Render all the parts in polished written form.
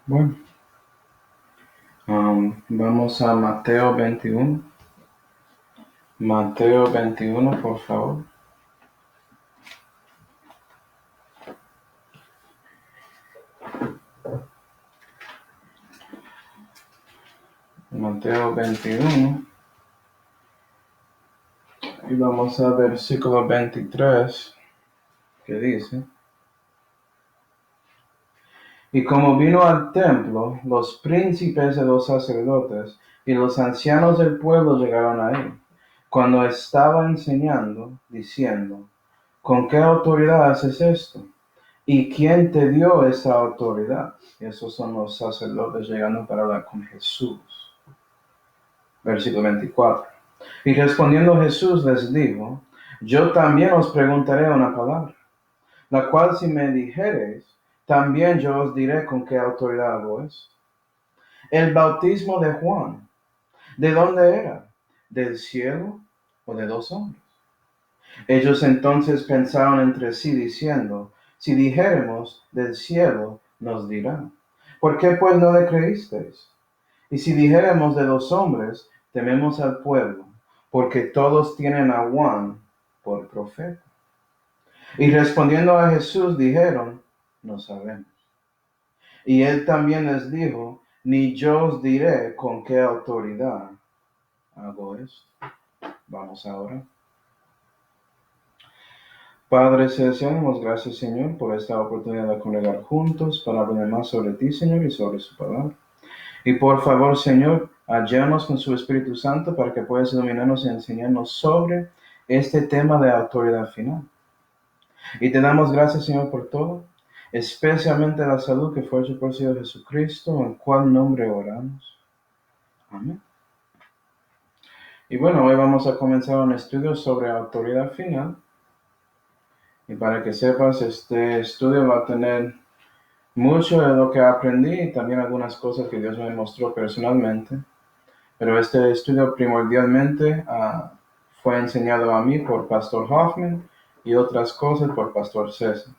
Bueno, vamos a Mateo 21. Mateo 21, por favor. Mateo 21. Y vamos a versículo 23, que dice: Y como vino al templo, los príncipes de los sacerdotes y los ancianos del pueblo llegaron a él, cuando estaba enseñando, diciendo: ¿Con qué autoridad haces esto? ¿Y quién te dio esa autoridad? Y esos son los sacerdotes llegando para hablar con Jesús. Versículo 24. Y respondiendo Jesús les dijo: Yo también os preguntaré una palabra, la cual si me dijereis, también yo os diré con qué autoridad hago esto. El bautismo de Juan, ¿de dónde era? ¿Del cielo o de los hombres? Ellos entonces pensaron entre sí diciendo: Si dijéremos del cielo, nos dirán: ¿Por qué pues no le creísteis? Y si dijéremos de los hombres, tememos al pueblo, porque todos tienen a Juan por profeta. Y respondiendo a Jesús dijeron: No sabemos. Y él también les dijo: Ni yo os diré con qué autoridad hago esto. Vamos ahora. Padre celestial, damos gracias, Señor, por esta oportunidad de congregar juntos para aprender más sobre ti, Señor, y sobre su palabra. Y por favor, Señor, ayúdanos con su Espíritu Santo para que puedas iluminarnos y enseñarnos sobre este tema de autoridad final. Y te damos gracias, Señor, por todo, especialmente la salud que fue hecho por Señor Jesucristo, en cual nombre oramos. Amén. Y bueno, hoy vamos a comenzar un estudio sobre autoridad final. Y para que sepas, este estudio va a tener mucho de lo que aprendí y también algunas cosas que Dios me mostró personalmente. Pero este estudio primordialmente fue enseñado a mí por Pastor Hoffman y otras cosas por Pastor César.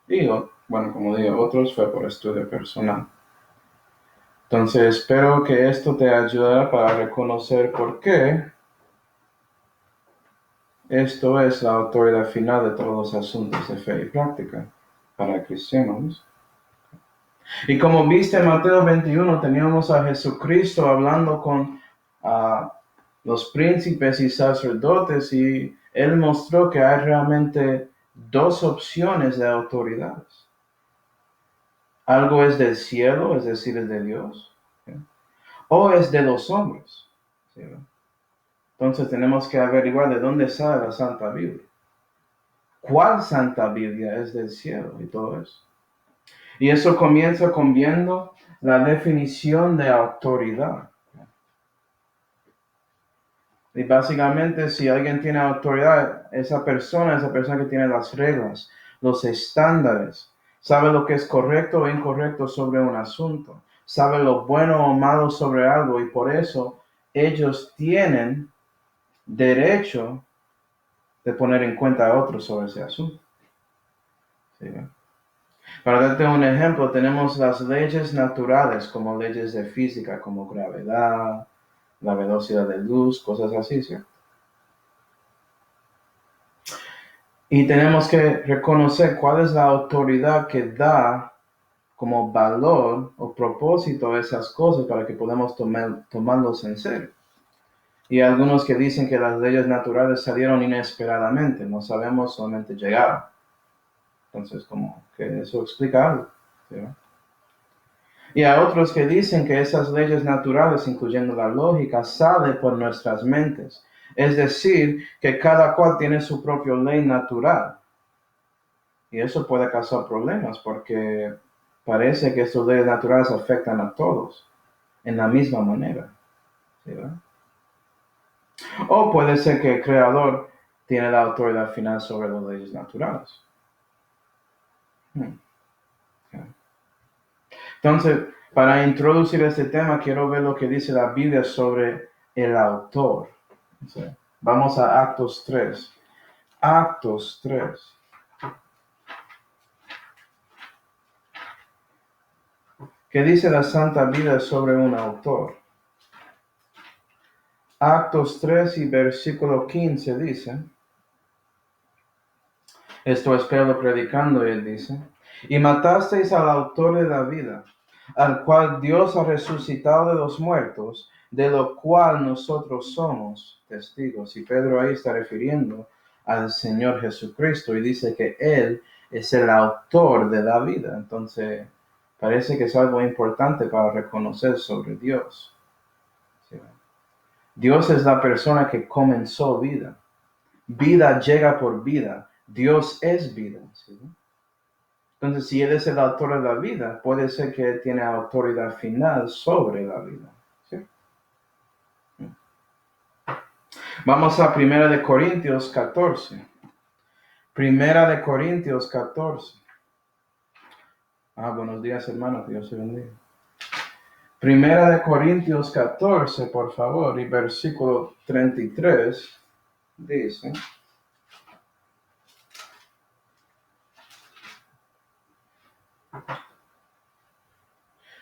Y bueno, como digo, otros fue por estudio personal. Entonces espero que esto te ayudará para reconocer por qué esto es la autoridad final de todos los asuntos de fe y práctica para cristianos. Y como viste en Mateo 21, teníamos a Jesucristo hablando con los príncipes y sacerdotes, y él mostró que hay realmente dos opciones de autoridades. Algo es del cielo, es decir, es de Dios, ¿sí? O es de los hombres, ¿sí? Entonces tenemos que averiguar de dónde sale la Santa Biblia. ¿Cuál Santa Biblia es del cielo y todo eso? Y eso comienza con viendo la definición de autoridad. Y básicamente, si alguien tiene autoridad, esa persona que tiene las reglas, los estándares, sabe lo que es correcto o incorrecto sobre un asunto, sabe lo bueno o malo sobre algo, y por eso ellos tienen derecho de poner en cuenta a otros sobre ese asunto. ¿Sí? Para darte un ejemplo, tenemos las leyes naturales como leyes de física, como gravedad, la velocidad de luz, cosas así, ¿sí? Y tenemos que reconocer cuál es la autoridad que da como valor o propósito a esas cosas para que podamos tomarlos en serio. Y algunos que dicen que las leyes naturales salieron inesperadamente, no sabemos, solamente llegaron. Entonces, como que eso explica algo, ¿sí? Y hay otros que dicen que esas leyes naturales, incluyendo la lógica, salen por nuestras mentes. Es decir, que cada cual tiene su propia ley natural. Y eso puede causar problemas porque parece que estas leyes naturales afectan a todos en la misma manera, ¿sí? O puede ser que el creador tiene la autoridad final sobre las leyes naturales. Entonces, para introducir este tema, quiero ver lo que dice la Biblia sobre el autor. ¿Sí? Vamos a Actos 3. Actos 3. ¿Qué dice la Santa Biblia sobre un autor? Actos 3 y versículo 15 dice, esto es Pedro predicando, y él dice, y matasteis al autor de la vida, al cual Dios ha resucitado de los muertos, de lo cual nosotros somos testigos. Y Pedro ahí está refiriendo al Señor Jesucristo y dice que Él es el autor de la vida. Entonces, parece que es algo importante para reconocer sobre Dios. ¿Sí? Dios es la persona que comenzó vida. Vida llega por vida. Dios es vida. ¿Sí? Entonces, si Él es el autor de la vida, puede ser que Él tiene autoridad final sobre la vida. ¿Sí? Vamos a 1 Corintios 14. 1 Corintios 14. Buenos días, hermanos. Dios te bendiga. 1 Corintios 14, por favor, y versículo 33 dice,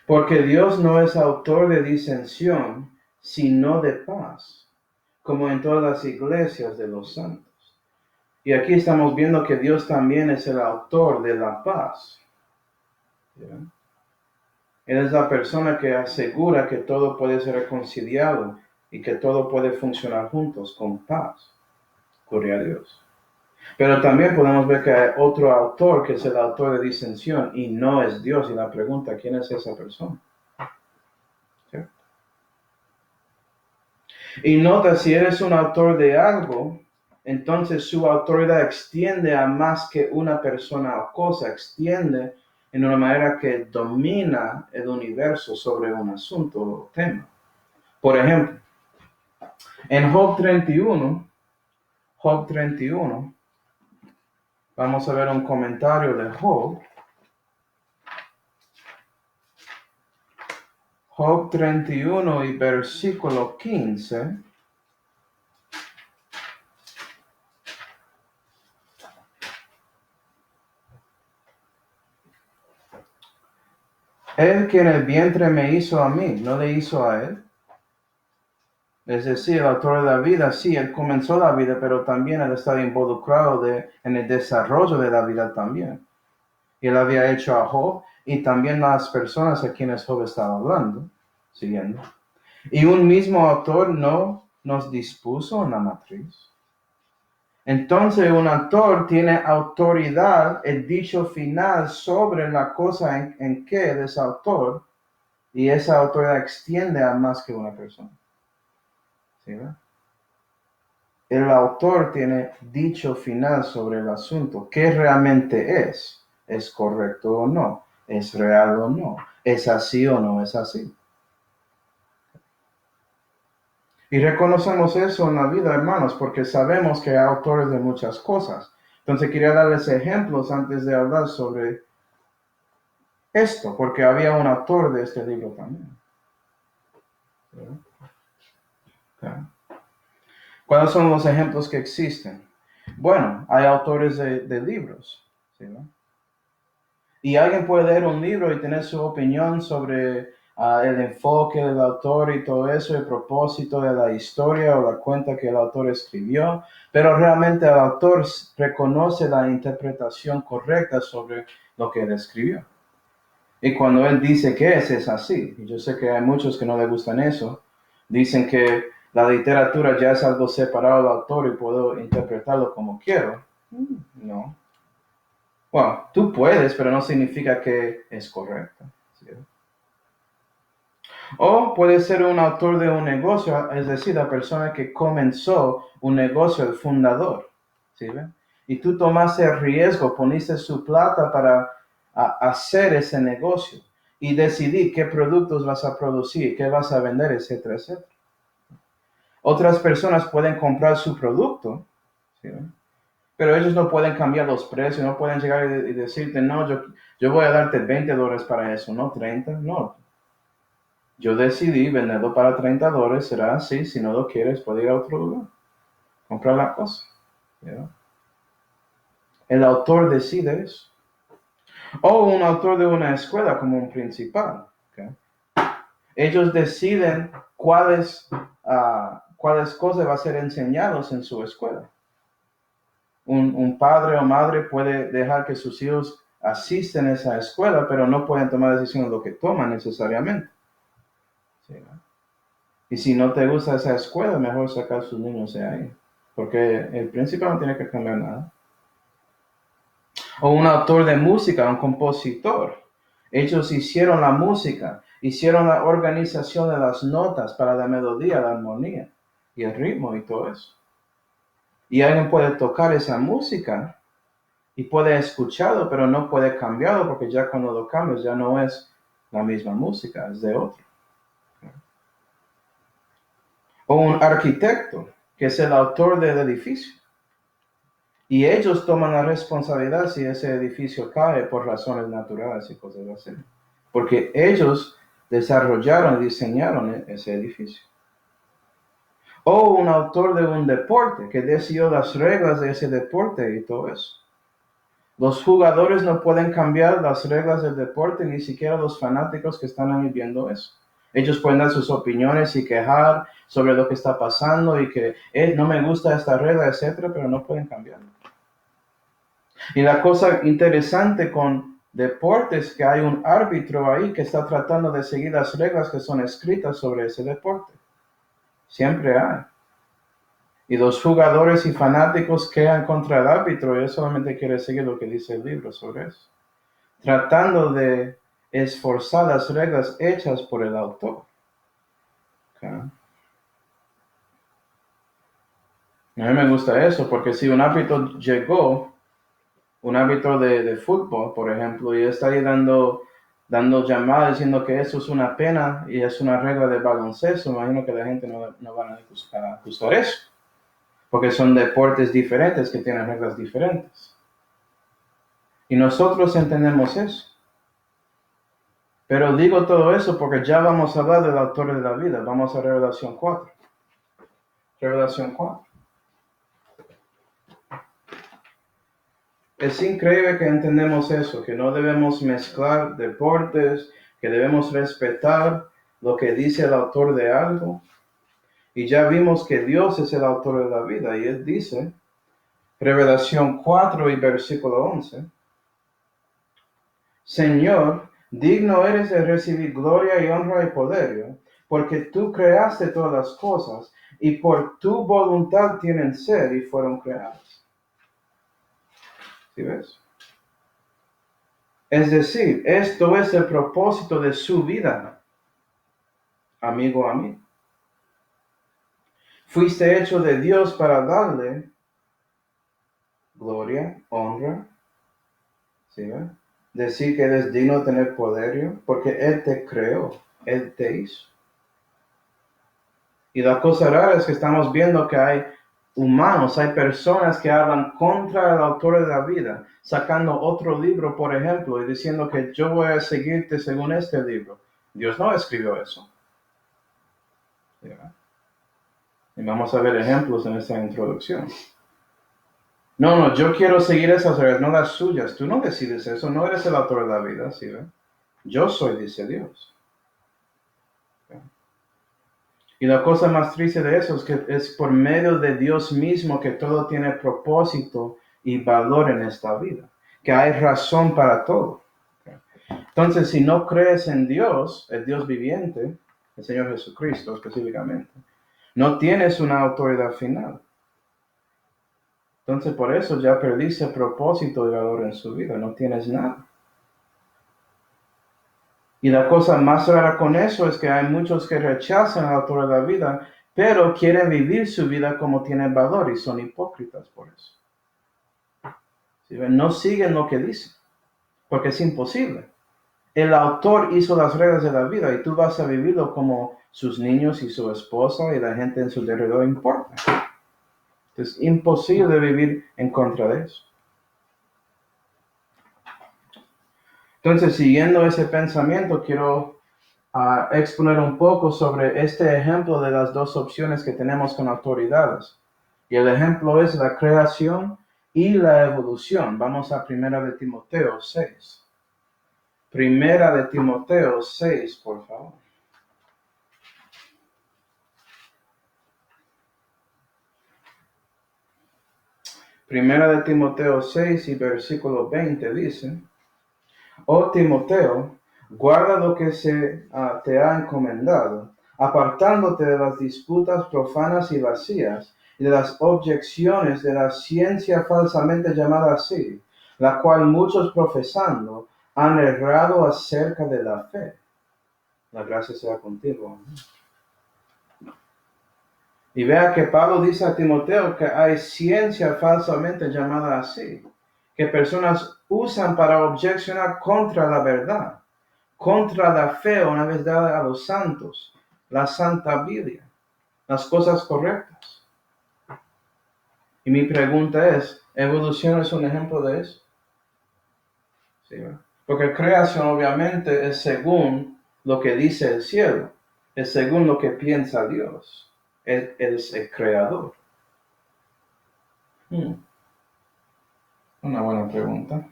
porque Dios no es autor de disensión, sino de paz, como en todas las iglesias de los santos. Y aquí estamos viendo que Dios también es el autor de la paz. ¿Ya? Él es la persona que asegura que todo puede ser reconciliado y que todo puede funcionar juntos con paz. Gloria a Dios. Pero también podemos ver que hay otro autor que es el autor de disensión y no es Dios. Y la pregunta, ¿quién es esa persona? ¿Sí? Y nota, si eres un autor de algo, entonces su autoridad extiende a más que una persona o cosa, extiende en una manera que domina el universo sobre un asunto o tema. Por ejemplo, en Job 31, vamos a ver un comentario de Job. Job 31 y versículo 15. Él que en el vientre me hizo a mí, ¿no le hizo a él? Es decir, el autor de la vida, sí, él comenzó la vida, pero también él estaba involucrado en el desarrollo de la vida también. Y él había hecho a Job y también las personas a quienes Job estaba hablando, siguiendo. Y un mismo autor no nos dispuso en la matriz. Entonces un autor tiene autoridad, el dicho final sobre la cosa en que él es autor, y esa autoridad extiende a más que una persona. ¿Sí, verdad? El autor tiene dicho final sobre el asunto. ¿Qué realmente es? ¿Es correcto o no? ¿Es real o no? ¿Es así o no es así? Y reconocemos eso en la vida, hermanos, porque sabemos que hay autores de muchas cosas. Entonces quería darles ejemplos antes de hablar sobre esto, porque había un autor de este libro también. ¿Sí? ¿Cuáles son los ejemplos que existen? Bueno, hay autores de libros. ¿Sí? Y alguien puede leer un libro y tener su opinión sobre el enfoque del autor y todo eso, el propósito de la historia o la cuenta que el autor escribió, pero realmente el autor reconoce la interpretación correcta sobre lo que él escribió. Y cuando él dice que es así. Y yo sé que hay muchos que no le gustan eso. Dicen que la literatura ya es algo separado del autor y puedo interpretarlo como quiero. No. Bueno, tú puedes, pero no significa que es correcto. ¿Sí? O puede ser un autor de un negocio, es decir, la persona que comenzó un negocio, el fundador. ¿Sí? Y tú tomaste el riesgo, poniste su plata para hacer ese negocio y decidir qué productos vas a producir, qué vas a vender, etcétera, etcétera. Otras personas pueden comprar su producto, ¿sí? Pero ellos no pueden cambiar los precios, no pueden llegar y decirte, no, yo voy a darte $20 para eso, no 30, no. Yo decidí venderlo para $30, será así, si no lo quieres, puedes ir a otro lugar, comprar la cosa. ¿Ya? El autor decide eso. O un autor de una escuela como un principal. Ellos deciden cuáles cosas van a ser enseñados en su escuela. Un padre o madre puede dejar que sus hijos asisten a esa escuela, pero no pueden tomar decisiones de lo que toman necesariamente. ¿Sí? Y si no te gusta esa escuela, mejor sacar a sus niños de ahí, porque el principio no tiene que cambiar nada. O un autor de música, un compositor. Ellos hicieron la música, hicieron la organización de las notas para la melodía, la armonía y el ritmo y todo eso. Y alguien puede tocar esa música y puede escucharlo, pero no puede cambiarlo, porque ya cuando lo cambias ya no es la misma música, es de otro. O un arquitecto, que es el autor del edificio. Y ellos toman la responsabilidad si ese edificio cae por razones naturales y cosas así. Porque ellos desarrollaron y diseñaron ese edificio. O un autor de un deporte que decidió las reglas de ese deporte y todo eso. Los jugadores no pueden cambiar las reglas del deporte, ni siquiera los fanáticos que están ahí viendo eso. Ellos pueden dar sus opiniones y quejar sobre lo que está pasando y que no me gusta esta regla, etcétera, pero no pueden cambiarlo. Y la cosa interesante con deportes es que hay un árbitro ahí que está tratando de seguir las reglas que son escritas sobre ese deporte. Siempre hay. Y los jugadores y fanáticos quedan contra el árbitro y él solamente quiere seguir lo que dice el libro sobre eso. Tratando de esforzar las reglas hechas por el autor. Okay. A mí me gusta eso porque si un árbitro llegó, un árbitro de fútbol, por ejemplo, y está ahí dando llamadas diciendo que eso es una pena y es una regla de baloncesto, imagino que la gente no van a ajustar eso, porque son deportes diferentes que tienen reglas diferentes. Y nosotros entendemos eso. Pero digo todo eso porque ya vamos a hablar del autor de la vida. Vamos a Revelación 4. Revelación 4. Es increíble que entendemos eso, que no debemos mezclar deportes, que debemos respetar lo que dice el autor de algo. Y ya vimos que Dios es el autor de la vida. Y Él dice, Revelación 4 y versículo 11, Señor, digno eres de recibir gloria y honra y poder, porque tú creaste todas las cosas, y por tu voluntad tienen ser y fueron creadas. ¿Sí ves? Es decir, esto es el propósito de su vida, amigo a mí. Fuiste hecho de Dios para darle gloria, honra, ¿sí ves? Decir que eres digno de tener poder, porque Él te creó, Él te hizo. Y la cosa rara es que estamos viendo que hay humanos, hay personas que hablan contra el autor de la vida, sacando otro libro, por ejemplo, y diciendo que yo voy a seguirte según este libro. Dios no escribió eso. ¿Yeah? Y vamos a ver ejemplos en esta introducción. No, yo quiero seguir esas reglas, no las suyas. Tú no decides eso, no eres el autor de la vida, ¿sí? Yo soy, dice Dios. Y la cosa más triste de eso es que es por medio de Dios mismo que todo tiene propósito y valor en esta vida, que hay razón para todo. Entonces, si no crees en Dios, el Dios viviente, el Señor Jesucristo específicamente, no tienes una autoridad final. Entonces, por eso ya perdiste propósito y valor en su vida, no tienes nada. Y la cosa más rara con eso es que hay muchos que rechazan al autor de la vida, pero quieren vivir su vida como tienen valor y son hipócritas por eso. ¿Sí? No siguen lo que dice, porque es imposible. El autor hizo las reglas de la vida y tú vas a vivirlo como sus niños y su esposa y la gente en su alrededor importa. Es imposible vivir en contra de eso. Entonces, siguiendo ese pensamiento, quiero exponer un poco sobre este ejemplo de las dos opciones que tenemos con autoridades. Y el ejemplo es la creación y la evolución. Vamos a 1 de Timoteo 6. 1 de Timoteo 6, por favor. Primera de Timoteo 6 y versículo 20 dice: Oh Timoteo, guarda lo que te ha encomendado, apartándote de las disputas profanas y vacías, y de las objeciones de la ciencia falsamente llamada así, la cual muchos profesando han errado acerca de la fe. La gracia sea contigo. Y vea que Pablo dice a Timoteo que hay ciencia falsamente llamada así, que personas usan para objecionar contra la verdad, contra la fe una vez dada a los santos, la Santa Biblia, las cosas correctas. Y mi pregunta es, ¿evolución es un ejemplo de eso? Sí, ¿verdad? Porque creación obviamente es según lo que dice el cielo, es según lo que piensa Dios. Él es el creador. Una buena pregunta.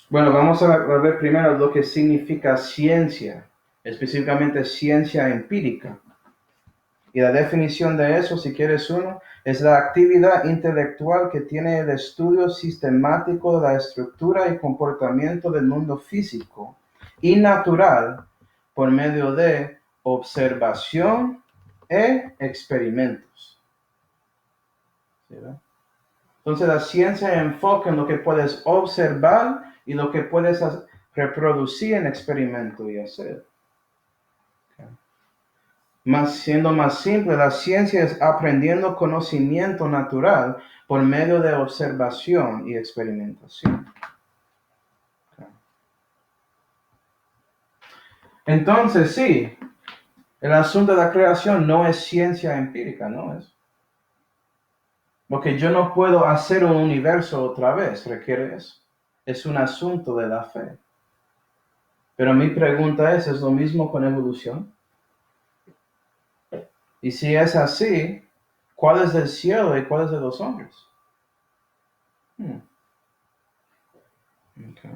Bueno, vamos a ver primero lo que significa ciencia, específicamente ciencia empírica. Y la definición de eso, si quieres uno, es la actividad intelectual que tiene el estudio sistemático de la estructura y comportamiento del mundo físico y natural por medio de observación e experimentos. ¿Sí, verdad? Entonces la ciencia enfoca en lo que puedes observar y lo que puedes reproducir en experimento y hacer. Siendo más simple, la ciencia es aprendiendo conocimiento natural por medio de observación y experimentación. Entonces, sí, el asunto de la creación no es ciencia empírica, no es. Porque yo no puedo hacer un universo otra vez, requiere eso. Es un asunto de la fe. Pero mi pregunta ¿es lo mismo con evolución? Y si es así, ¿cuál es del cielo y cuál es de los hombres? Okay.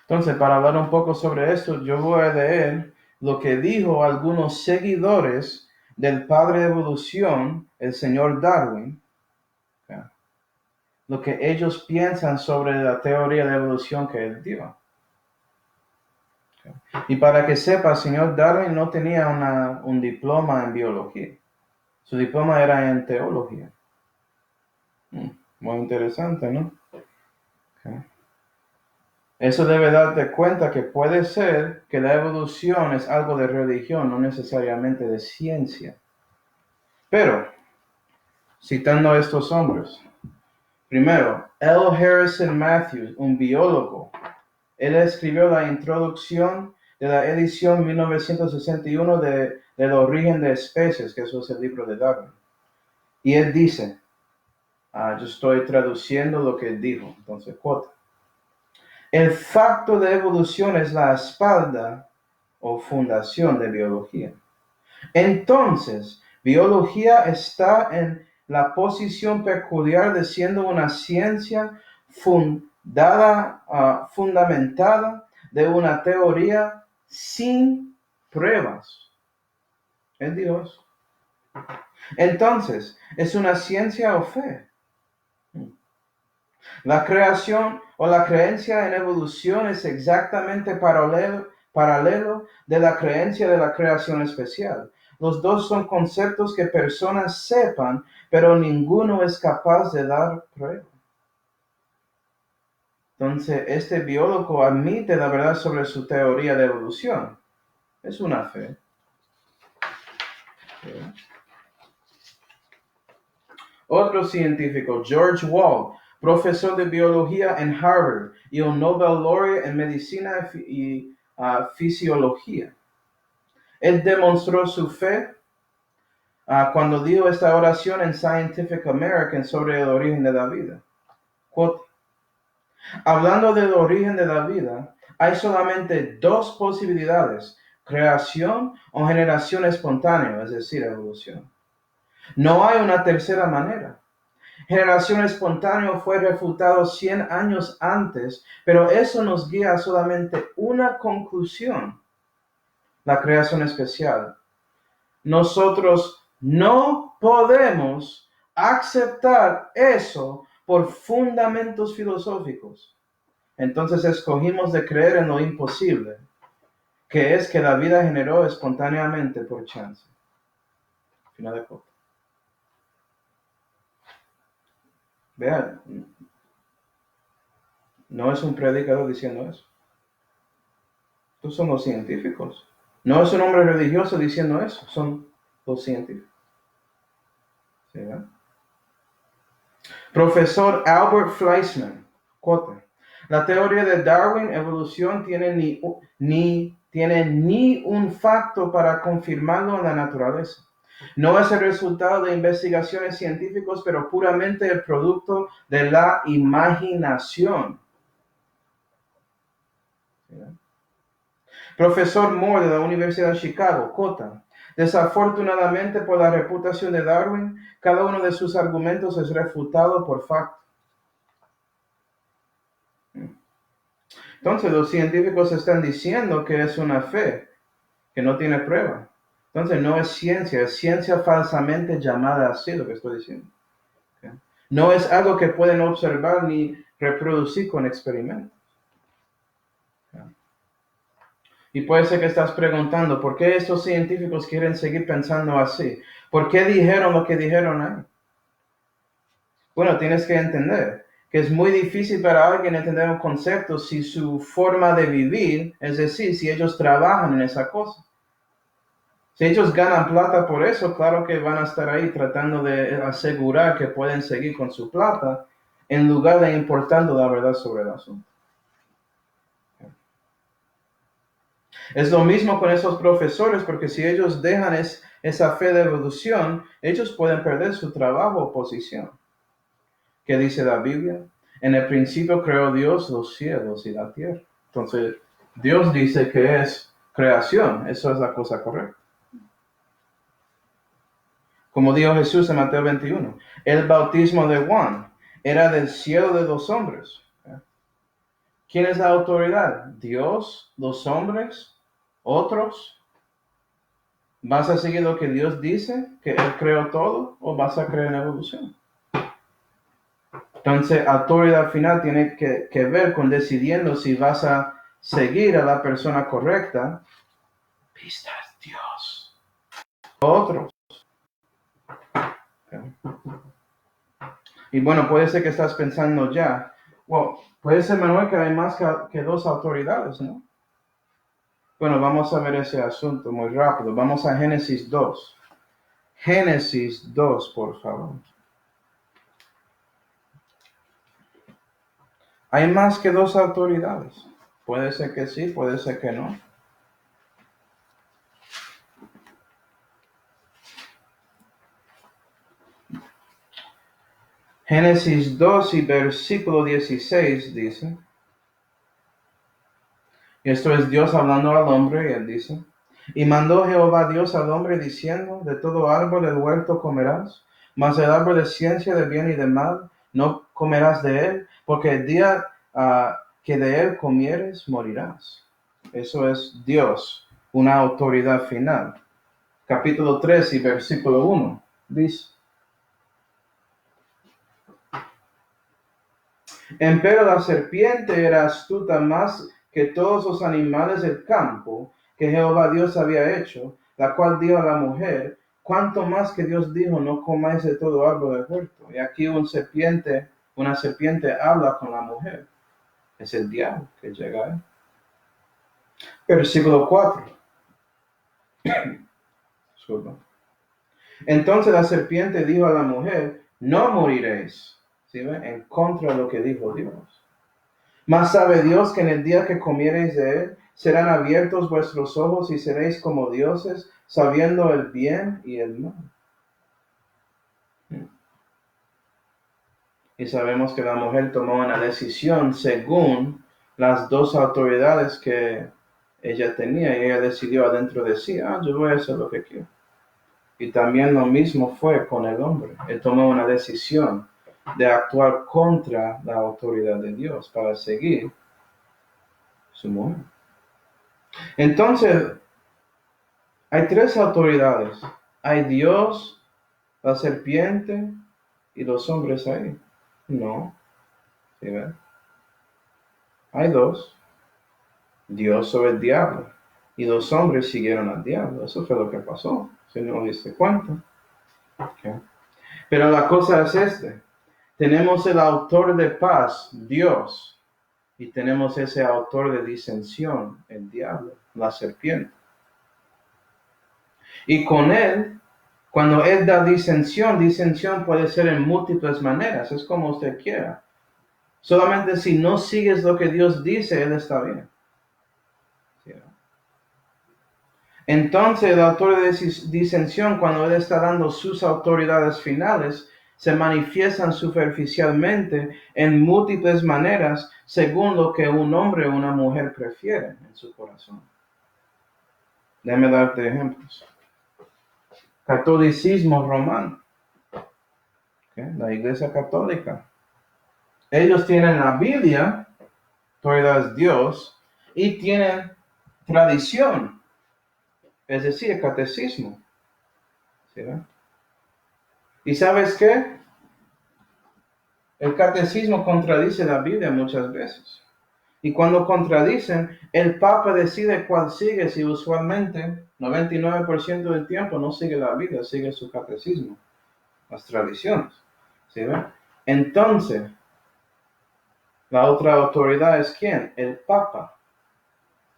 Entonces, para hablar un poco sobre esto, yo voy a leer lo que dijo algunos seguidores del padre de evolución, el señor Darwin. Okay. Lo que ellos piensan sobre la teoría de evolución que él dio. Y para que sepa, el señor Darwin no tenía un diploma en biología. Su diploma era en teología. Muy interesante, ¿no? Okay. Eso debe darte cuenta que puede ser que la evolución es algo de religión, no necesariamente de ciencia. Pero, citando a estos hombres, primero, L. Harrison Matthews, un biólogo, él escribió la introducción de la edición 1961 de El origen de especies, que eso es el libro de Darwin. Y él dice, yo estoy traduciendo lo que él dijo, entonces, quote. El facto de evolución es la espalda o fundación de biología. Entonces, biología está en la posición peculiar de siendo una ciencia fundamentada de una teoría sin pruebas. Es Dios. Entonces, ¿es una ciencia o fe? La creación o la creencia en evolución es exactamente paralelo de la creencia de la creación especial. Los dos son conceptos que personas sepan, pero ninguno es capaz de dar prueba. Entonces, este biólogo admite la verdad sobre su teoría de evolución. Es una fe. ¿Sí? Otro científico, George Wald, profesor de biología en Harvard y un Nobel laureate en medicina y fisiología. Él demostró su fe cuando dijo esta oración en Scientific American sobre el origen de la vida. Quote, hablando del origen de la vida, hay solamente dos posibilidades, creación o generación espontánea, es decir, evolución. No hay una tercera manera. Generación espontánea fue refutado 100 años antes, pero eso nos guía a solamente una conclusión, la creación especial. Nosotros no podemos aceptar eso por fundamentos filosóficos. Entonces escogimos de creer en lo imposible, que es que la vida generó espontáneamente por chance. Final de cota. Vean, no es un predicador diciendo eso. Estos son los científicos. No es un hombre religioso diciendo eso, son los científicos. ¿Sí, verdad? Profesor Albert Fleischmann, quote, la teoría de Darwin evolución tiene ni un facto para confirmarlo en la naturaleza. No es el resultado de investigaciones científicas, pero puramente el producto de la imaginación. ¿Sí? Profesor Moore de la Universidad de Chicago, Cota. Desafortunadamente, por la reputación de Darwin, cada uno de sus argumentos es refutado por facto. Entonces, los científicos están diciendo que es una fe que no tiene prueba. Entonces, no es ciencia falsamente llamada así, lo que estoy diciendo. ¿Okay? No es algo que pueden observar ni reproducir con experimentos. Y puede ser que estás preguntando, ¿por qué estos científicos quieren seguir pensando así? ¿Por qué dijeron lo que dijeron ahí? Bueno, tienes que entender que es muy difícil para alguien entender un concepto si su forma de vivir, es decir, si ellos trabajan en esa cosa. Si ellos ganan plata por eso, claro que van a estar ahí tratando de asegurar que pueden seguir con su plata en lugar de importando la verdad sobre el asunto. Es lo mismo con esos profesores, porque si ellos dejan esa fe de evolución, ellos pueden perder su trabajo o posición. ¿Qué dice la Biblia? En el principio creó Dios los cielos y la tierra. Entonces, Dios dice que es creación. Eso es la cosa correcta. Como dijo Jesús en Mateo 21, el bautismo de Juan era del cielo de los hombres. ¿Quién es la autoridad? ¿Dios? ¿Los hombres? ¿Otros? ¿Vas a seguir lo que Dios dice, que Él creó todo, o vas a creer en evolución? Entonces, autoridad final tiene que ver con decidiendo si vas a seguir a la persona correcta, quizás Dios, o otros. Y bueno, puede ser que estás pensando ya, well, puede ser, Manuel, que hay más que dos autoridades, ¿no? Bueno, vamos a ver ese asunto muy rápido. Vamos a Génesis 2. Génesis 2, por favor. Hay más que dos autoridades. Puede ser que sí, puede ser que no. Génesis 2 y versículo 16 dice, y esto es Dios hablando al hombre, y él dice, y mandó Jehová Dios al hombre diciendo, de todo árbol del huerto comerás, mas el árbol de ciencia de bien y de mal no comerás de él, porque el día que de él comieres morirás. Eso es Dios, una autoridad final. Capítulo 3 y versículo 1 dice, empero la serpiente era astuta más que todos los animales del campo que Jehová Dios había hecho, la cual dijo a la mujer, cuanto más que Dios dijo, no comáis de todo árbol del huerto. Y aquí una serpiente habla con la mujer. Es el diablo que llega ahí. Versículo 4. Entonces la serpiente dijo a la mujer, no moriréis. ¿Sí ven? En contra de lo que dijo Dios. Mas sabe Dios que en el día que comiereis de él, serán abiertos vuestros ojos y seréis como dioses, sabiendo el bien y el mal. Y sabemos que la mujer tomó una decisión según las dos autoridades que ella tenía, y ella decidió adentro de sí, yo voy a hacer lo que quiero. Y también lo mismo fue con el hombre. Él tomó una decisión de actuar contra la autoridad de Dios para seguir su mujer. Entonces, hay tres autoridades. Hay Dios, la serpiente y los hombres ahí. No, ¿sí ven? Hay dos, Dios sobre el diablo. Y los hombres siguieron al diablo. Eso fue lo que pasó, si no diste cuenta. Okay. Pero la cosa es tenemos el autor de paz, Dios, y tenemos ese autor de disensión, el diablo, la serpiente. Y con él, cuando él da disensión puede ser en múltiples maneras, es como usted quiera. Solamente si no sigues lo que Dios dice, él está bien. ¿Sí? Entonces el autor de disensión, cuando él está dando sus autoridades finales, se manifiestan superficialmente en múltiples maneras según lo que un hombre o una mujer prefieren en su corazón. Déjame darte ejemplos. Catolicismo romano, ¿okay? La Iglesia Católica. Ellos tienen la Biblia, autoridad es Dios, y tienen tradición, es decir, el catecismo. ¿Sí? ¿Y sabes qué? El catecismo contradice la Biblia muchas veces. Y cuando contradicen, el Papa decide cuál sigue, si usualmente 99% del tiempo no sigue la Biblia, sigue su catecismo, las tradiciones. ¿Sí ven? Entonces, la otra autoridad es ¿quién? El Papa.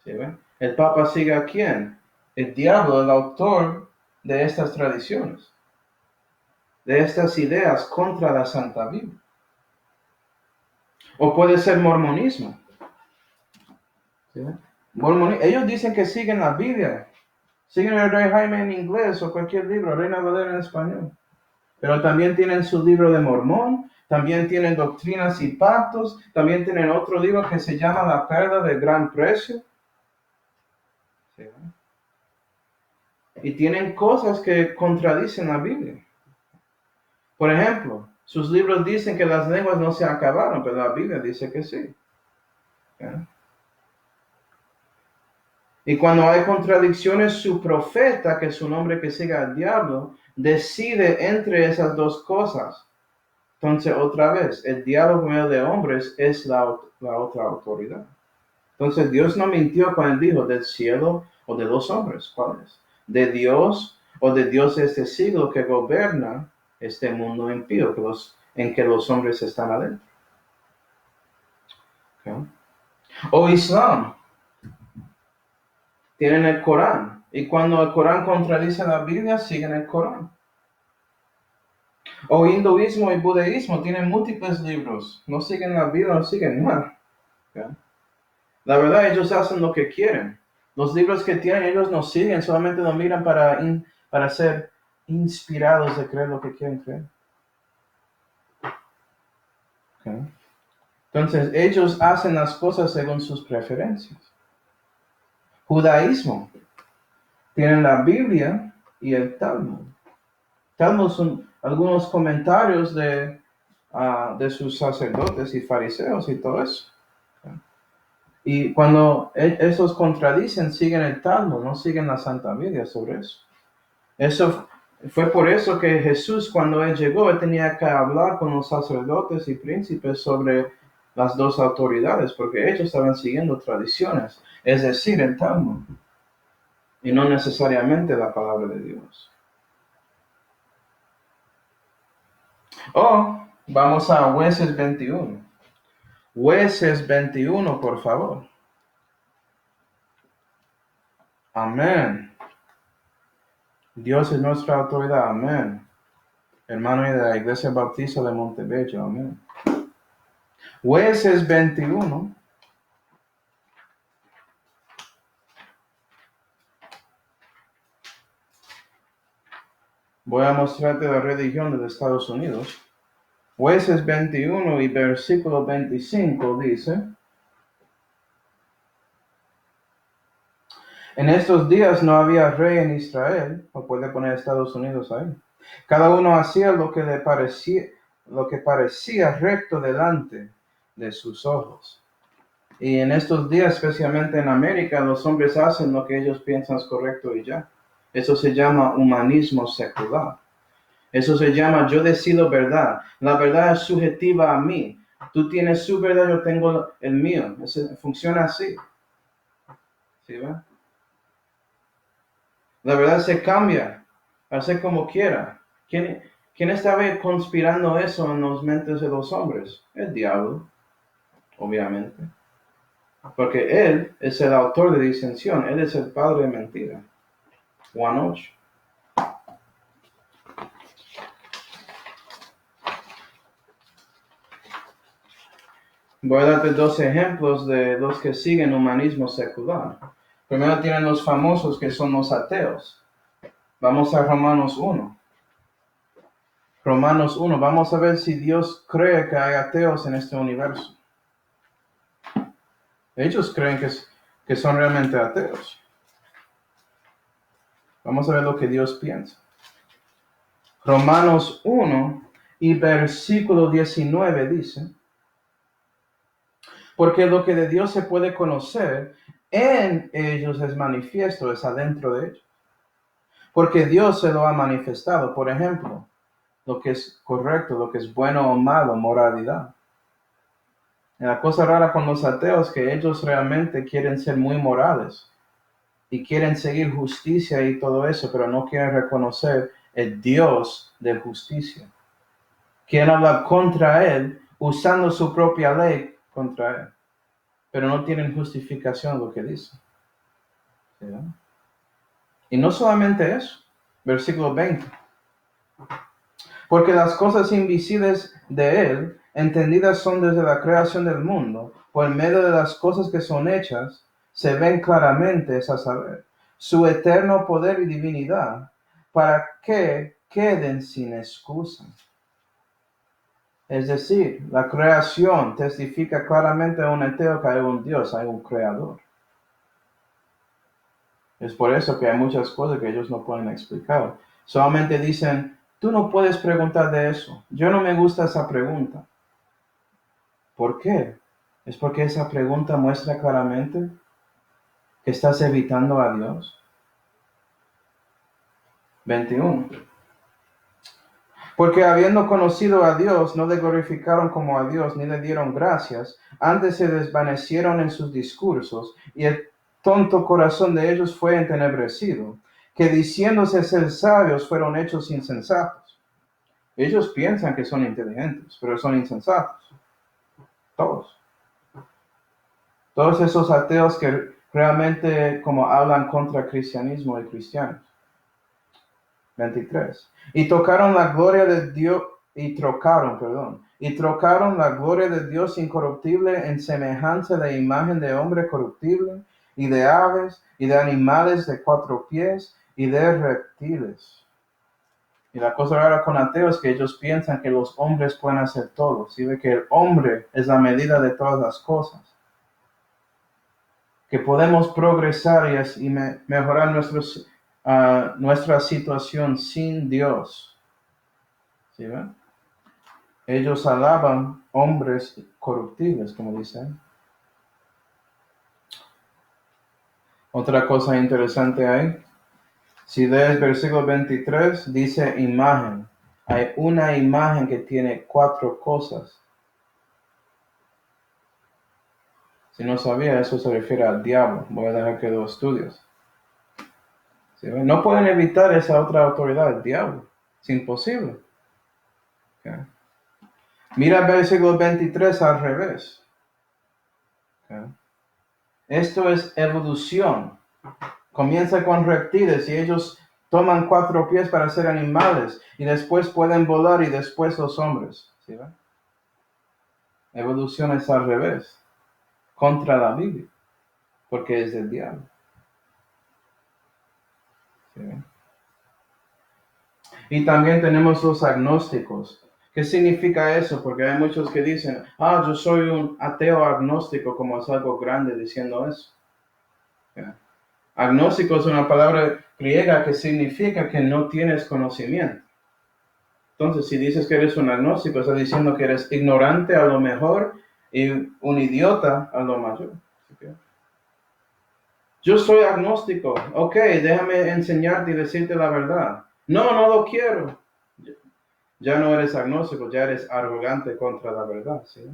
¿Sí ven? El Papa sigue a ¿quién? El diablo, el autor de estas tradiciones, de estas ideas contra la Santa Biblia. O puede ser mormonismo. ¿Sí? Ellos dicen que siguen la Biblia, siguen el Rey Jaime en inglés o cualquier libro, Reina Valera en español. Pero también tienen su libro de Mormón, también tienen Doctrinas y Pactos, también tienen otro libro que se llama La Perla del Gran Precio. ¿Sí? Y tienen cosas que contradicen la Biblia. Por ejemplo, sus libros dicen que las lenguas no se acabaron, pero la Biblia dice que sí. ¿Sí? Y cuando hay contradicciones, su profeta, que es un hombre que sigue al diablo, decide entre esas dos cosas. Entonces, otra vez, el diablo por medio de hombres es la otra autoridad. Entonces, Dios no mintió cuando él dijo del cielo o de los hombres. ¿Cuál es? De Dios o de Dios de este siglo que gobierna este mundo impío en que los hombres están adentro. ¿Okay? O Islam. Tienen el Corán. Y cuando el Corán contradice la Biblia, siguen el Corán. O hinduismo y budismo tienen múltiples libros. No siguen la Biblia, no siguen nada. ¿Okay? La verdad, ellos hacen lo que quieren. Los libros que tienen, ellos no siguen, solamente lo miran para ser inspirados de creer lo que quieren creer. ¿Okay? Entonces, ellos hacen las cosas según sus preferencias. Judaísmo. Tienen la Biblia y el Talmud. Talmud son algunos comentarios de sus sacerdotes y fariseos y todo eso. Y cuando esos contradicen, siguen el Talmud, no siguen la Santa Biblia sobre eso. Eso fue por eso que Jesús, cuando él llegó, él tenía que hablar con los sacerdotes y príncipes sobre las dos autoridades, porque ellos estaban siguiendo tradiciones, es decir, el Talmud, y no necesariamente la palabra de Dios. Vamos a Jueces 21. Jueces 21, por favor. Amén. Dios es nuestra autoridad. Amén. Hermano de la Iglesia Bautista de Montebello. Amén. Jueces 21. Voy a mostrarte la religión de los Estados Unidos. Jueces 21 y versículo 25 dice: en estos días no había rey en Israel, o puede poner Estados Unidos ahí. Cada uno hacía lo que parecía recto delante de sus ojos. Y en estos días, especialmente en América, los hombres hacen lo que ellos piensan es correcto y ya. Eso se llama humanismo secular. Eso se llama yo decido verdad. La verdad es subjetiva a mí. Tú tienes su verdad, yo tengo el mío. Funciona así. ¿Sí va? La verdad se cambia, hace como quiera. ¿Quién estaba conspirando eso en las mentes de los hombres? El diablo, obviamente. Porque él es el autor de disensión, él es el padre de mentira. Juan 8. Voy a darte dos ejemplos de los que siguen humanismo secular. Primero tienen los famosos que son los ateos. Vamos a Romanos 1. Romanos 1. Vamos a ver si Dios cree que hay ateos en este universo. Ellos creen que son realmente ateos. Vamos a ver lo que Dios piensa. Romanos 1 y versículo 19 dice, porque lo que de Dios se puede conocer en ellos es manifiesto, es adentro de ellos. Porque Dios se lo ha manifestado, por ejemplo, lo que es correcto, lo que es bueno o malo, moralidad. Y la cosa rara con los ateos es que ellos realmente quieren ser muy morales y quieren seguir justicia y todo eso, pero no quieren reconocer el Dios de justicia. Quieren hablar contra Él usando su propia ley contra Él, pero no tienen justificación de lo que dice. ¿Sí? Y no solamente eso, versículo 20. Porque las cosas invisibles de Él, entendidas son desde la creación del mundo, por medio de las cosas que son hechas, se ven claramente, es a saber, su eterno poder y divinidad, para que queden sin excusa. Es decir, la creación testifica claramente a un ateo que hay un Dios, hay un creador. Es por eso que hay muchas cosas que ellos no pueden explicar. Solamente dicen, tú no puedes preguntar de eso. Yo no me gusta esa pregunta. ¿Por qué? Es porque esa pregunta muestra claramente que estás evitando a Dios. 21. Porque habiendo conocido a Dios, no le glorificaron como a Dios, ni le dieron gracias. Antes se desvanecieron en sus discursos, y el tonto corazón de ellos fue entenebrecido, que diciéndose ser sabios fueron hechos insensatos. Ellos piensan que son inteligentes, pero son insensatos. Todos. Todos esos ateos que realmente como hablan contra cristianismo y cristianos. 23. Y trocaron la gloria de Dios incorruptible en semejanza de imagen de hombre corruptible, y de aves, y de animales de 4 pies, y de reptiles. Y la cosa rara con ateos es que ellos piensan que los hombres pueden hacer todo, ¿sí? Que el hombre es la medida de todas las cosas. Que podemos progresar y mejorar nuestra situación sin Dios. ¿Sí ven? Ellos alaban hombres corruptibles, como dicen. Otra cosa interesante ahí, si lees versículo 23, dice imagen. Hay una imagen que tiene 4 cosas. Si no sabía, eso se refiere al diablo. Voy a dejar que lo estudies. ¿Sí? No pueden evitar esa otra autoridad, el diablo. Es imposible. Okay. Mira el versículo 23 al revés. Okay. Esto es evolución. Comienza con reptiles y ellos toman 4 pies para ser animales y después pueden volar y después los hombres. ¿Sí ven? Evolución es al revés. Contra la Biblia. Porque es del diablo. ¿Sí ven? Y también tenemos los agnósticos. ¿Qué significa eso? Porque hay muchos que dicen, yo soy un ateo agnóstico, como es algo grande diciendo eso. Yeah. Agnóstico es una palabra griega que significa que no tienes conocimiento. Entonces, si dices que eres un agnóstico, estás diciendo que eres ignorante a lo mejor y un idiota a lo mayor. ¿Okay? Yo soy agnóstico. Ok, déjame enseñarte y decirte la verdad. No, no lo quiero. Ya no eres agnóstico, ya eres arrogante contra la verdad, ¿sí?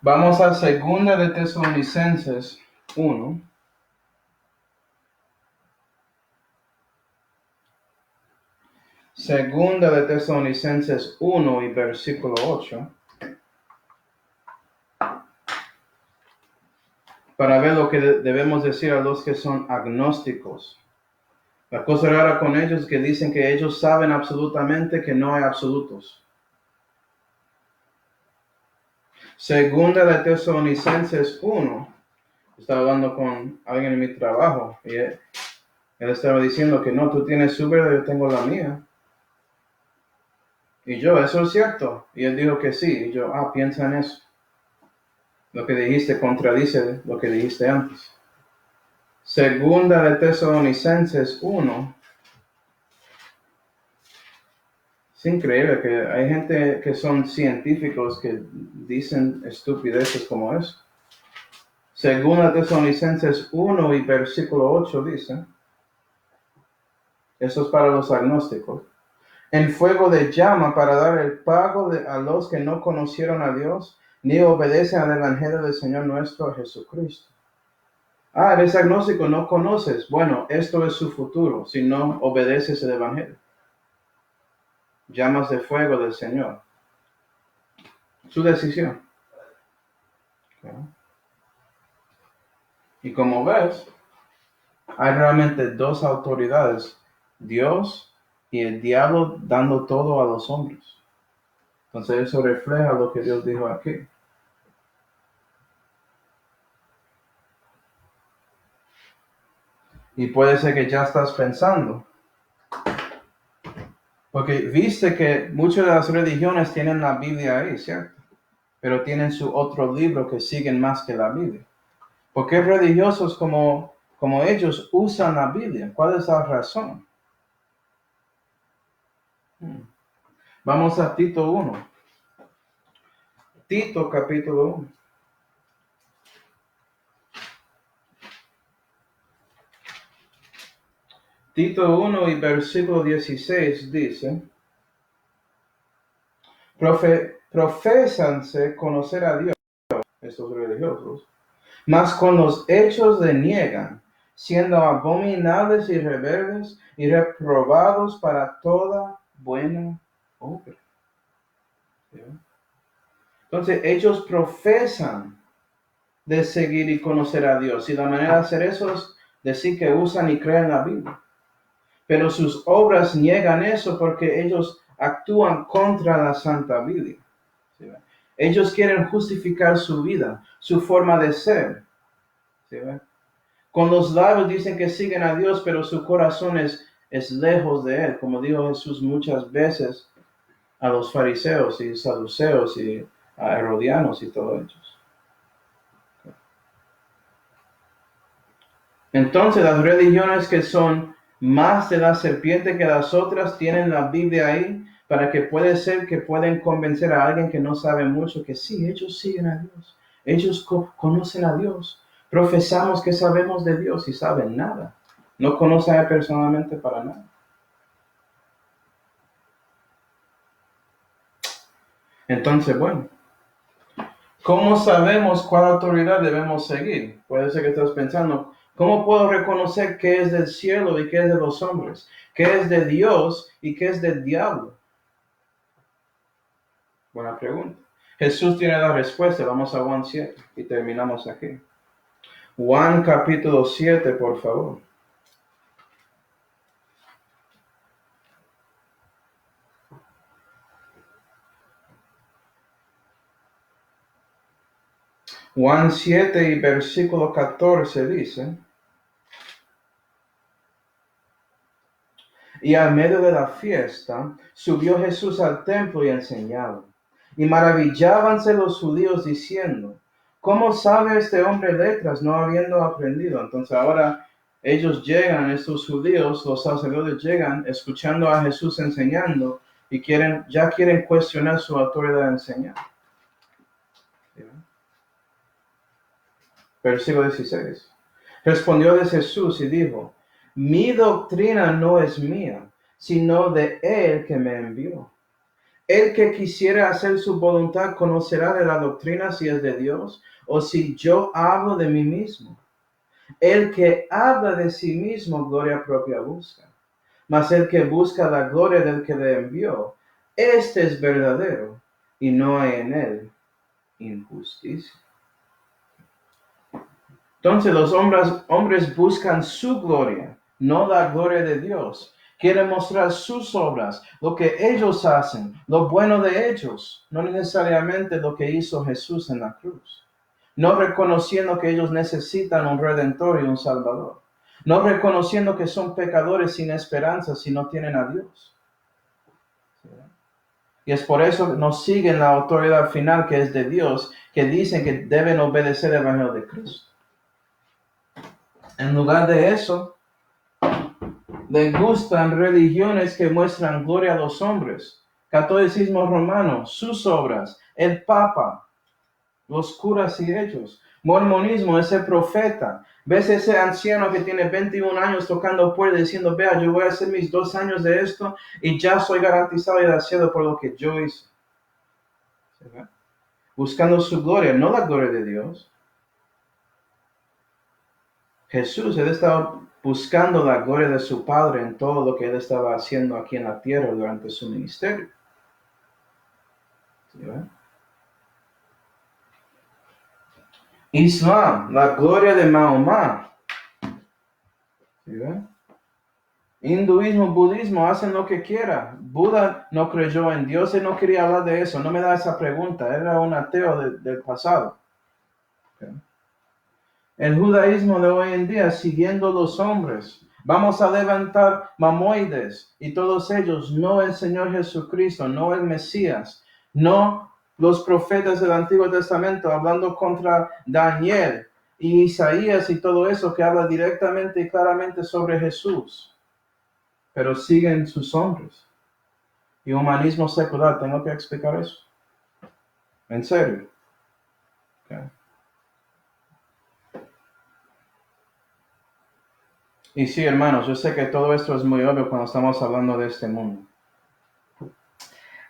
Vamos a segunda de Tesalonicenses 1. Segunda de Tesalonicenses 1 y versículo 8. Para ver lo que debemos decir a los que son agnósticos. La cosa rara con ellos es que dicen que ellos saben absolutamente que no hay absolutos. Segunda de Tesalonicenses 1. Estaba hablando con alguien en mi trabajo y él estaba diciendo que no, tú tienes su verdad, yo tengo la mía. Y yo, ¿eso es cierto? Y él dijo que sí. Y yo, piensa en eso. Lo que dijiste contradice lo que dijiste antes. Segunda de Tesalonicenses 1. Es increíble que hay gente que son científicos que dicen estupideces como eso. Segunda de Tesalonicenses 1 y versículo 8 dice, eso es para los agnósticos, en fuego de llama para dar el pago a los que no conocieron a Dios, ni obedecen al evangelio del Señor nuestro Jesucristo. Eres agnóstico, no conoces. Bueno, esto es su futuro, si no obedeces el evangelio. Llamas de fuego del Señor. Su decisión. ¿Okay? Y como ves, hay realmente dos autoridades, Dios y el diablo dando todo a los hombres. Entonces eso refleja lo que Dios dijo aquí. Y puede ser que ya estás pensando, porque viste que muchas de las religiones tienen la Biblia ahí, ¿cierto? Pero tienen su otro libro que siguen más que la Biblia. ¿Por qué religiosos como ellos usan la Biblia? ¿Cuál es la razón? Vamos a Tito 1. Tito capítulo 1. Tito 1 y versículo 16 dice, profésanse conocer a Dios, estos religiosos, mas con los hechos le niegan, siendo abominables y rebeldes y reprobados para toda buena obra. ¿Sí? Entonces ellos profesan de seguir y conocer a Dios, y la manera de hacer eso es decir que usan y creen la Biblia. Pero sus obras niegan eso porque ellos actúan contra la Santa Biblia. ¿Sí? Ellos quieren justificar su vida, su forma de ser. ¿Sí? Con los labios dicen que siguen a Dios, pero su corazón es lejos de Él, como dijo Jesús muchas veces a los fariseos y saduceos y a herodianos y todos ellos. Entonces las religiones que son más de la serpiente que las otras tienen la Biblia ahí para que puede ser que pueden convencer a alguien que no sabe mucho que sí, ellos siguen a Dios, ellos conocen a Dios, profesamos que sabemos de Dios y saben nada, no conocen a Él personalmente para nada. Entonces, bueno, ¿cómo sabemos cuál autoridad debemos seguir? Puede ser que estés pensando, ¿cómo puedo reconocer qué es del cielo y qué es de los hombres? ¿Qué es de Dios y qué es del diablo? Buena pregunta. Jesús tiene la respuesta. Vamos a Juan 7 y terminamos aquí. Juan capítulo 7, por favor. Juan 7 y versículo 14 dice, y al medio de la fiesta subió Jesús al templo y enseñaba. Y maravillábanse los judíos diciendo, ¿cómo sabe este hombre letras no habiendo aprendido? Entonces ahora ellos llegan, estos judíos, los sacerdotes llegan escuchando a Jesús enseñando y ya quieren cuestionar su autoridad de enseñar. Versículo 16. Respondió Jesús y dijo, Mi doctrina no es mía, sino de Él que me envió. El que quisiera hacer su voluntad conocerá de la doctrina si es de Dios o si yo hablo de mí mismo. El que habla de sí mismo, gloria propia busca. Mas el que busca la gloria del que le envió, este es verdadero, y no hay en él injusticia. Entonces los hombres buscan su gloria, no la gloria de Dios. Quieren mostrar sus obras, lo que ellos hacen, lo bueno de ellos, no necesariamente lo que hizo Jesús en la cruz. No reconociendo que ellos necesitan un redentor y un salvador. No reconociendo que son pecadores sin esperanza si no tienen a Dios. Y es por eso que nos siguen la autoridad final que es de Dios, que dicen que deben obedecer el Evangelio de Cristo. En lugar de eso, les gustan religiones que muestran gloria a los hombres. Catolicismo romano, sus obras, el Papa, los curas y ellos. Mormonismo, ese profeta. ¿Ves ese anciano que tiene 21 años tocando puertas diciendo, vea, yo voy a hacer mis 2 años de esto y ya soy garantizado y graciado por lo que yo hice? ¿Sí? Buscando su gloria, no la gloria de Dios. Jesús, él estaba buscando la gloria de su Padre en todo lo que él estaba haciendo aquí en la tierra durante su ministerio. ¿Sí? Islam, la gloria de Mahoma. ¿Sí? Hinduismo, budismo, hacen lo que quieran. Buda no creyó en Dios, él no quería hablar de eso, no me da esa pregunta, era un ateo del pasado. ¿Sí? El judaísmo de hoy en día, siguiendo los hombres. Vamos a levantar Mamoides y todos ellos, no el Señor Jesucristo, no el Mesías, no los profetas del Antiguo Testamento hablando contra Daniel y Isaías y todo eso que habla directamente y claramente sobre Jesús. Pero siguen sus hombres. Y humanismo secular, tengo que explicar eso. En serio. Okay. Y sí, hermanos, yo sé que todo esto es muy obvio cuando estamos hablando de este mundo.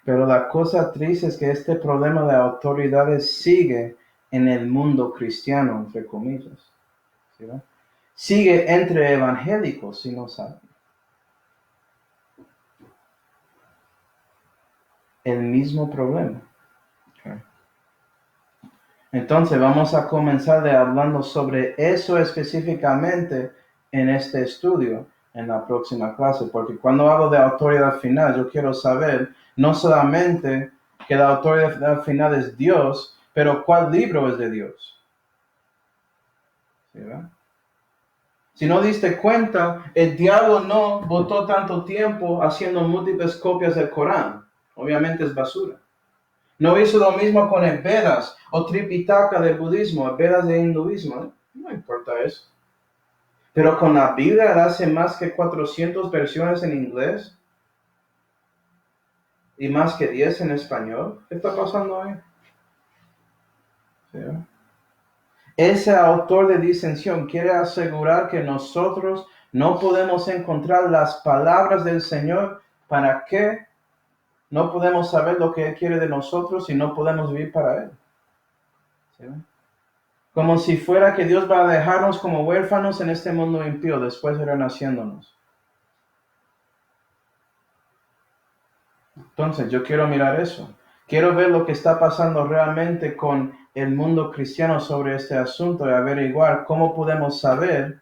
Pero la cosa triste es que este problema de autoridades sigue en el mundo cristiano, entre comillas. ¿Sí? Sigue entre evangélicos, si no saben. El mismo problema. Okay. Entonces vamos a comenzar hablando sobre eso específicamente en este estudio, en la próxima clase, porque cuando hablo de autoridad final, yo quiero saber no solamente que la autoridad final es Dios, pero cuál libro es de Dios. ¿Sí, verdad? Si no diste cuenta, el diablo no botó tanto tiempo haciendo múltiples copias del Corán. Obviamente es basura. No hizo lo mismo con el Vedas o Tripitaka del budismo, el Vedas del hinduismo. No importa eso. Pero con la Biblia él hace más que 400 versiones en inglés y más que 10 en español. ¿Qué está pasando ahí? ¿Sí? Ese autor de disensión quiere asegurar que nosotros no podemos encontrar las palabras del Señor. ¿Para qué? No podemos saber lo que Él quiere de nosotros y no podemos vivir para Él. ¿Sí? Como si fuera que Dios va a dejarnos como huérfanos en este mundo impío después de renaciéndonos. Entonces, yo quiero mirar eso. Quiero ver lo que está pasando realmente con el mundo cristiano sobre este asunto y averiguar cómo podemos saber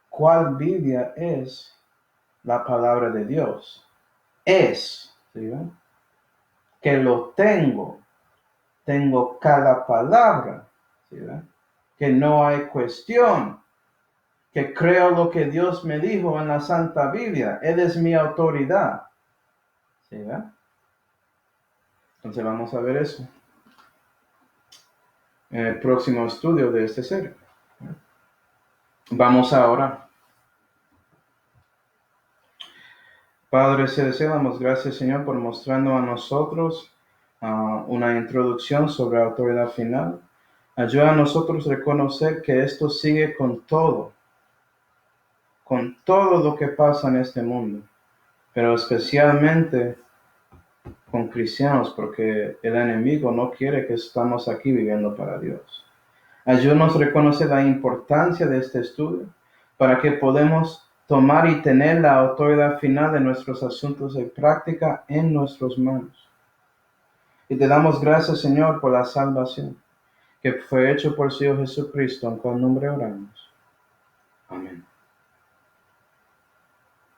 cuál Biblia es la palabra de Dios. Es, ¿sí? Que lo tengo cada palabra, ¿sí? Que no hay cuestión, que creo lo que Dios me dijo en la Santa Biblia. Él es mi autoridad. ¿Sí? Entonces vamos a ver eso en el próximo estudio de este serie. Vamos a orar. Padre Celestial, damos gracias, Señor, por mostrando a nosotros una introducción sobre la autoridad final. Ayuda a nosotros a reconocer que esto sigue con todo. con todo lo que pasa en este mundo, pero especialmente con cristianos, porque el enemigo no quiere que estamos aquí viviendo para Dios. Ayúdanos a reconocer la importancia de este estudio para que podamos tomar y tener la autoridad final de nuestros asuntos de práctica en nuestras manos. Y te damos gracias, Señor, por la salvación que fue hecho por el Señor Jesucristo, en cual nombre oramos. Amén.